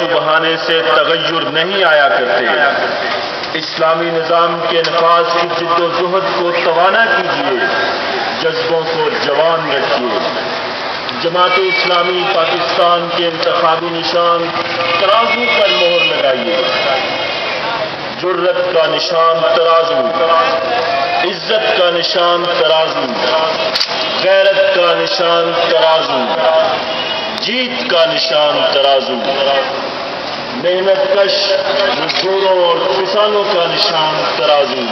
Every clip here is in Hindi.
आंसू बहाने से तगय्युर नहीं आया करते। इस्लामी निज़ाम के नफाज की जिद्दोजहद को तवाना कीजिए, जज्बों को जवान रखिए। जमात इस्लामी पाकिस्तान के इंतखाबी निशान तराजू पर मोहर लगाइए। जुर्रत का निशान तराजू, इज्जत का निशान तराजू, गैरत का निशान तराजू, जीत का निशान तराजू, मेहनतकश मजदूरों और किसानों का निशान तराजू,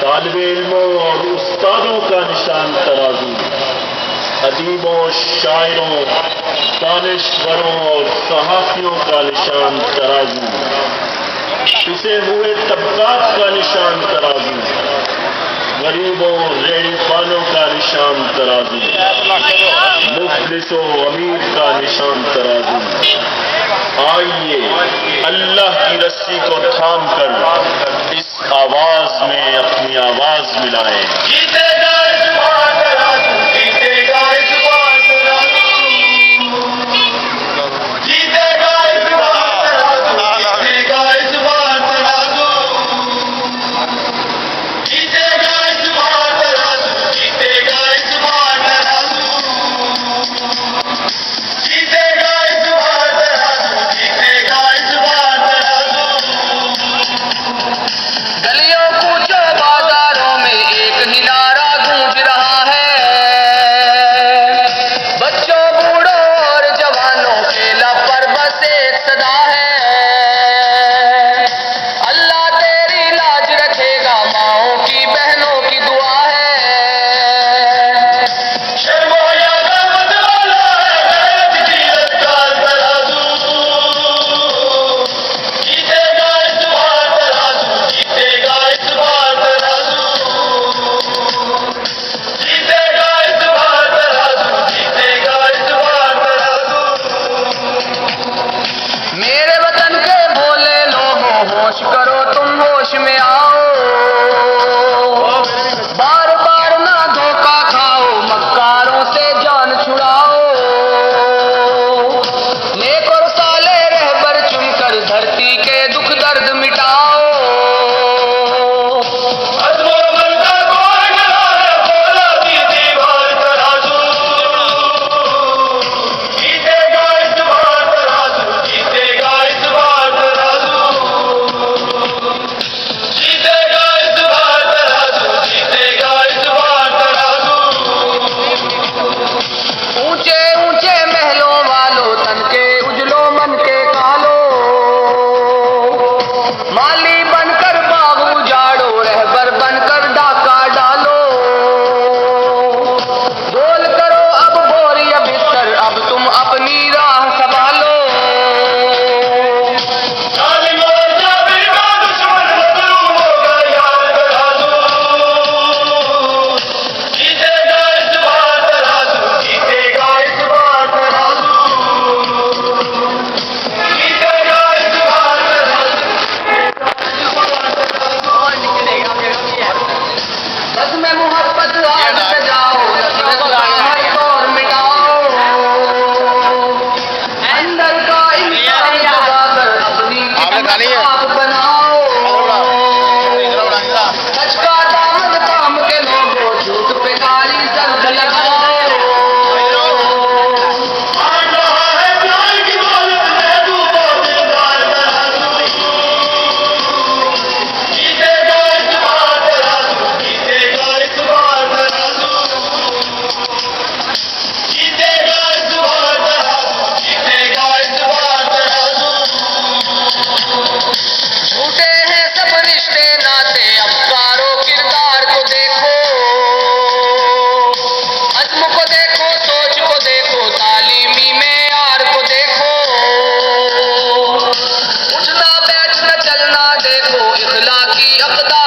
तालिबे इल्मों और उस्तादों का निशान तराजू, अदीबों, शायरों, दानिश्वरों और सहाफियों का निशान तराजू, पिसे हुए तबकात का निशान तराजू, गरीबों, रेडी पानों का निशान तराजू, मुफलिसों, अमीर का निशान तराजू। आइए अल्लाह की रस्सी को थाम कर इस आवाज में अपनी आवाज मिलाएं। जीतेगा इस बार तराजू, जीतेगा इस बार तराजू, जीतेगा इस बार तराजू, जीतेगा इस बार तराजू, जीतेगा इस बार तराजू, जीतेगा इस बार तराजू, जीतेगा इस बार तराजू, जीतेगा इस बार तराजू। गलियों कूचों बाजारों में एक ही नारा गूंज रहा है, बच्चों, बूढ़ों और जवानों के लब पर बस एक सदा है, अल्लाह तेरी लाज रखेगा, माओं की बहनों की दुआ है। शर्मो या गमत वाला है गैरत की रफ्तार तराजू, जीतेगा इस बार तराजू, जीतेगा इस बार तराजू, जीतेगा इस बार तराजू, जीतेगा इस बार तराजू। मेरे वतन के भोले लोगों, होश करो तुम, होश में आओ, बार बार ना धोखा खाओ, मक्कारों से जान छुड़ाओ, नेक और साले रहबर चुनकर धरती के दुख दर्द मिटाओ। अजमर बनता कोई ना है भोला की दीवार तराजू, जीतेगा इस बार तराजू, जीतेगा इस बार तराजू, जीतेगा इस बार तराजू, जीतेगा इस बार तराजू। ऊंचे ऊंचे महलों वालों, तन के उजलो मन के कालो, माली बनकर बाग उजाड़ो, रहबर बनकर डाका डालो, बोल करो अब बोरिया बिस्तर, अब तुम अपनी राह संभालो। जालिम और जाबिर का दुश्मन मजलूम होगा यार तराजू, जीतेगा इस बार तराजू, जीतेगा इस बार तराजू, जीतेगा इस बार तराजू। बस में मोहब्बत आज सजाओ, नफरत का हर दौर मिटाओ, अंदर का इंसान जगाकर अपनी कीमत आप बनाओ, सच का दामन थाम के लोगों, झूठ पे काली जंग लगाओ। मान रहा है प्यार की दौलत में डूबो दिलदार तराजू, जीतेगा इस बार तराजू, जीतेगा इस बार तराजू, जीतेगा इस बार तराजू, जीतेगा इस बार तराजू। झूठे हैं सब रिश्ते नाते, अफकारों किरदार को देखो, अज़्म को देखो, सोच को देखो, तालीमी मेयार को देखो, उठना बैठना चलना देखो, इखलाकी अक़दार